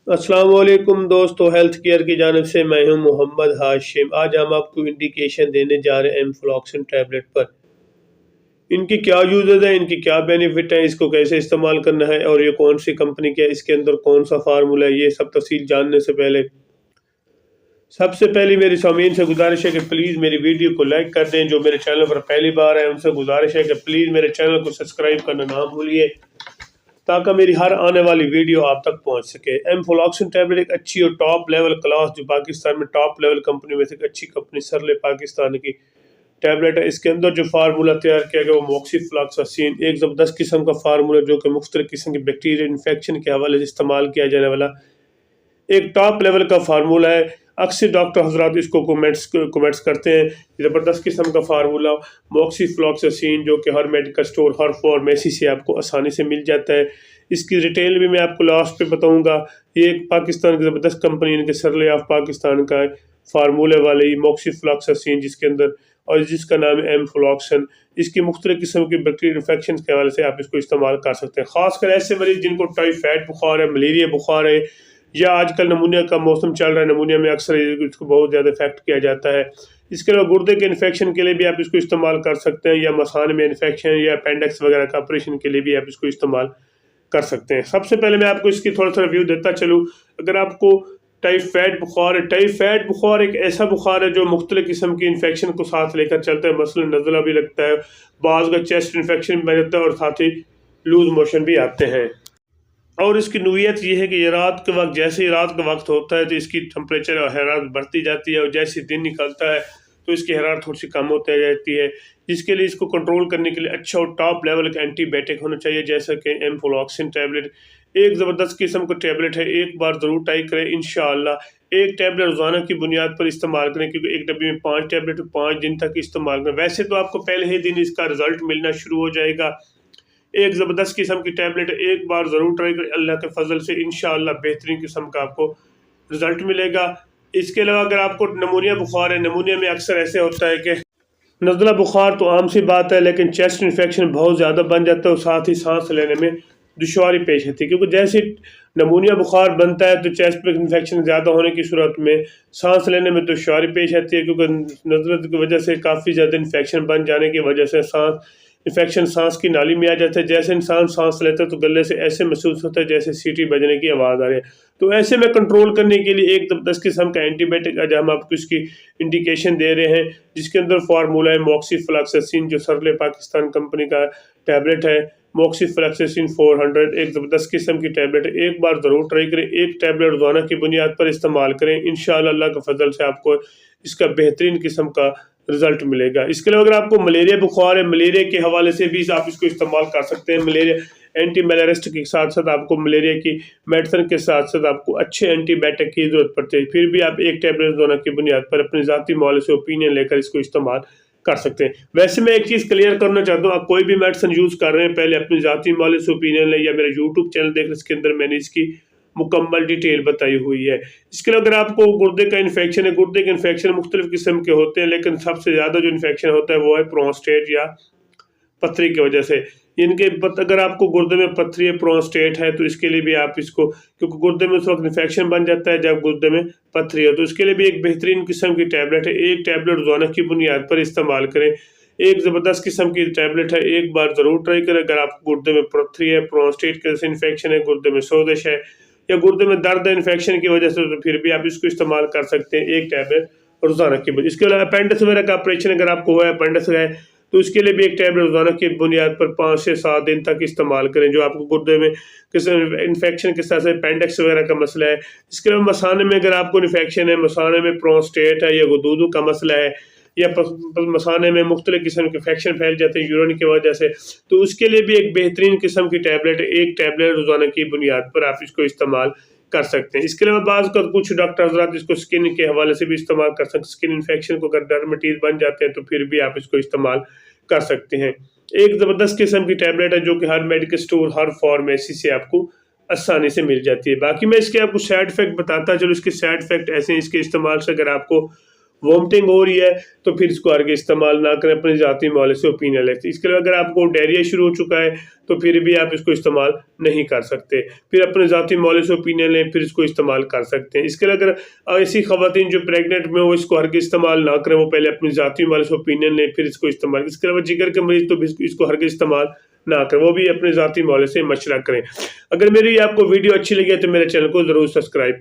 अस्सलाम वालेकुम दोस्तों, हेल्थ केयर की जानिब से मैं हूं मोहम्मद हाशिम। आज हम आपको इंडिकेशन देने जा रहे हैं एमफ्लॉक्सिन टैबलेट पर। इनकी क्या यूजेस है, इनकी क्या बेनिफिट है, इसको कैसे इस्तेमाल करना है और ये कौन सी कंपनी का है, इसके अंदर कौन सा फार्मूला है, ये सब तफसील जानने से पहले सबसे पहले मेरी सामीन से गुजारिश है कि प्लीज़ मेरी वीडियो को लाइक कर दें। जो मेरे चैनल पर पहली बार है उनसे गुजारिश है कि प्लीज़ मेरे चैनल को सब्सक्राइब करना ना भूलिए, ताकि मेरी हर आने वाली वीडियो आप तक पहुंच सके। एमफ्लॉक्सिन टैबलेट एक अच्छी और टॉप लेवल क्लास, जो पाकिस्तान में टॉप लेवल कंपनी में से एक अच्छी कंपनी सरले पाकिस्तान की टैबलेट है। इसके अंदर जो फार्मूला तैयार किया गया वो मोक्सीफ्लॉक्सासिन, एक ज़बरदस्त किस्म का फार्मूला जो कि मुख्तलिफ किस्म के बैक्टीरिया इन्फेक्शन के हवाले से इस्तेमाल किया जाने वाला एक टॉप लेवल का फार्मूला है। अक्सर डॉक्टर हजरात इसको कमेंट्स करते हैं, ज़बरदस्त किस्म का फार्मूला मोक्सीफ्लॉक्सासिन, जो कि हर मेडिकल स्टोर, हर फार्मेसी से आपको आसानी से मिल जाता है। इसकी रिटेल भी मैं आपको लास्ट पे बताऊंगा। ये एक पाकिस्तान की ज़बरदस्त कंपनी, इनके सरले ऑफ पाकिस्तान का है फार्मूले वाले मोक्सीफ्लॉक्सासिन, जिसके अंदर और जिसका नाम है एमफ्लॉक्सन। इसकी मुख्तलिफ किस्म की बैक्टीरियल इन्फेक्शन के हवाले से आप इसको इस्तेमाल कर सकते हैं। खासकर ऐसे मरीज जिनको टाइफाइड बुखार है, मलेरिया बुखार है, या आजकल नमूनिया का मौसम चल रहा है, नमूनिया में अक्सर इसको बहुत ज़्यादा इफेक्ट किया जाता है। इसके अलावा गुर्दे के इन्फेक्शन के लिए भी आप इसको इस्तेमाल कर सकते हैं, या मसाने में इन्फेक्शन या अपेंडिक्स वगैरह का ऑपरेशन के लिए भी आप इसको इस्तेमाल कर सकते हैं। सबसे पहले मैं आपको इसकी थोड़ा सा रिव्यू देता चलूँ। अगर आपको टाइफाइड बुखार है, टाइफाइड बुखार एक ऐसा बुखार है जो मुख्तलिफ किस्म की इन्फेक्शन को साथ लेकर चलता है। मसलन नज़ला भी लगता है, बाज़ का चेस्ट इन्फेक्शन भी रहता है और साथ ही लूज मोशन भी आते हैं। और इसकी नोयत ये है कि ये रात के वक्त, जैसे ही रात का वक्त होता है तो इसकी टेम्परेचर और हरारत बढ़ती जाती है, और जैसे दिन निकलता है तो इसकी हरारत थोड़ी सी कम होती जाती है। जिसके लिए इसको कंट्रोल करने के लिए अच्छा और टॉप लेवल का एंटीबायोटिक होना चाहिए, जैसा कि एमफ्लॉक्सिन टैबलेट एक ज़बरदस्त किस्म का टैबलेट है। एक बार ज़रूर ट्राई करें, इंशाअल्लाह। एक टैबलेट रोज़ाना की बुनियाद पर इस्तेमाल करें, क्योंकि एक डब्बे में 5 टैबलेट 5 दिन तक इस्तेमाल करें। वैसे तो आपको पहले ही दिन इसका रिजल्ट मिलना शुरू हो जाएगा। एक ज़बरदस्त किस्म की टैबलेट है, एक बार ज़रूर ट्राई करें। अल्लाह के फजल से इंशाअल्लाह बेहतरीन किस्म का आपको रिजल्ट मिलेगा। इसके अलावा अगर आपको नमूनिया बुखार है, नमूनिया में अक्सर ऐसे होता है कि नज़ला बुखार तो आम सी बात है, लेकिन चेस्ट इन्फेक्शन बहुत ज़्यादा बन जाता है और साथ ही सांस लेने में दुश्वारी पेश आती है। क्योंकि जैसे नमूनिया बुखार बनता है तो चेस्ट में इन्फेक्शन ज़्यादा होने की सूरत में सांस लेने में दुश्वारी पेश आती है, क्योंकि नज़ला की वजह से काफ़ी ज़्यादा इन्फेक्शन बन जाने की वजह से इन्फेक्शन सांस की नाली में आ जाता है। जैसे इंसान सांस लेता है तो गले से ऐसे महसूस होता है जैसे सीटी बजने की आवाज़ आ रही है। तो ऐसे में कंट्रोल करने के लिए एक 10 किस्म का एंटीबायोटिक आज हम आपको इसकी इंडिकेशन दे रहे हैं, जिसके अंदर फार्मूला है मोक्सीफ्लॉक्सासिन, जो सरले पाकिस्तान कंपनी का टैबलेट है। मोक्सीफ्लॉक्सासिन 400 एक ज़बरदस्त किस्म की टैबलेट है। एक बार ज़रूर ट्राई करें, एक टैबलेट रोज़ाना की बुनियाद पर इस्तेमाल करें। इंशाअल्लाह अल्लाह के फजल से आपको इसका बेहतरीन किस्म का रिजल्ट मिलेगा। इसके अलावा अगर आपको मलेरिया बुखार है, मलेरिया के हवाले से भी आप इसको इस्तेमाल कर सकते हैं। मलेरिया एंटी मलेरिस्ट के साथ साथ आपको मलेरिया की मेडिसिन के साथ साथ आपको अच्छे एंटीबायोटिक की ज़रूरत पड़ती है। फिर भी आप एक टैबलेट रोज़ाना की बुनियाद पर अपने ज़ाती मौले से ओपिनियन लेकर इसको इस्तेमाल कर सकते हैं। वैसे मैं एक चीज़ क्लियर करना चाहता हूँ, आप कोई भी मेडिसिन यूज़ कर रहे हैं पहले अपनी ज़ाती मौले से ओपिनियन लें, या मेरा यूट्यूब चैनल देख, इसके अंदर मैंने इसकी मुकम्मल डिटेल बताई हुई है। इसके अलावा अगर आपको गुर्दे का इन्फेक्शन है, गुर्दे के इन्फेक्शन मुख्तलिफ किस्म के होते हैं, लेकिन सबसे ज़्यादा जो इन्फेक्शन होता है वो है प्रोस्टेट या पथरी की वजह से। अगर आपको गुर्दे में पथरी है, प्रोस्टेट है, तो इसके लिए भी आप इसको, क्योंकि गुर्दे में उस वक्त इन्फेक्शन बन जाता है जब गुर्दे में पथरी है, तो इसके लिए भी एक बेहतरीन किस्म की टैबलेट है। एक टैबलेट रोज़ाना की बुनियाद पर इस्तेमाल करें। एक ज़बरदस्त किस्म की टैबलेट है, एक बार ज़रूर ट्राई करें। अगर आपको गुर्दे में पथरी है, प्रोस्टेट के इन्फेक्शन है, गुर्दे में सोजिश है, या गुर्दे में दर्द है इन्फेक्शन की वजह से, तो फिर भी आप इसको इस्तेमाल कर सकते हैं, एक टैबलेट रोज़ाना की बुनियाद। इसके अलावा अपेंडिक्स वगैरह का ऑपरेशन अगर आपको हुआ है, अपेंडिक्स है, तो इसके लिए भी एक टैबलेट रोज़ाना की बुनियाद पर 5 से 7 दिन तक इस्तेमाल करें। जो आपको गुर्दे में किसी इन्फेक्शन के साथ साथ अपेंडिक्स वगैरह का मसला है। इसके अलावा मसाने में अगर आपको इन्फेक्शन है, मसाने में प्रोस्टेट है या गुदूदू का मसला है, या मसाने में मुख्तलिफ किस्म के इन्फेक्शन फैल जाते हैं यूरिन की वजह से, तो उसके लिए भी एक बेहतरीन किस्म की टैबलेट है। एक टैबलेट रोज़ाना की बुनियाद पर आप इसको इस्तेमाल कर सकते हैं। इसके अलावा बाज़ का कुछ डॉक्टर हज़रात इसको स्किन के हवाले से भी इस्तेमाल कर सकते हैं। स्किन इन्फेक्शन को अगर डर्मेटिस बन जाते हैं तो फिर भी आप इसको इस्तेमाल कर सकते हैं। एक ज़बरदस्त किस्म की टैबलेट है जो कि हर मेडिकल स्टोर, हर फार्मेसी से आपको आसानी से मिल जाती है। बाकी मैं इसके आपको साइड इफ़ेक्ट बताता चलो। इसके साइड इफ़ेक्ट ऐसे हैं, इसके इस्तेमाल से अगर आपको वोमिटिंग हो रही है तो फिर इसको हरगिज़ इस्तेमाल ना करें, अपने ज़ाती मौले से ओपिनियन लें। इसके अलावा अगर आपको डायरिया शुरू हो चुका है तो फिर भी आप इसको इस्तेमाल नहीं कर सकते, फिर अपने ज़ाती मौले से ओपिनियन लें, फिर इसको इस्तेमाल कर सकते हैं। इसके अलावा अगर ऐसी ख़वातीन जो प्रेग्नेंट में, वो इसको हरगिज़ इस्तेमाल ना करें, वो पहले अपने ज़ाती मौले से ओपिनियन लें, फिर इसको इस्तेमाल। इसके अलावा जिगर के मरीज़ तो इसको हरगिज़ इस्तेमाल ना करें, वो भी अपने ज़ाती मौले से मशवरा करें। अगर मेरी आपको वीडियो अच्छी लगी है तो मेरे चैनल को ज़रूर सब्सक्राइब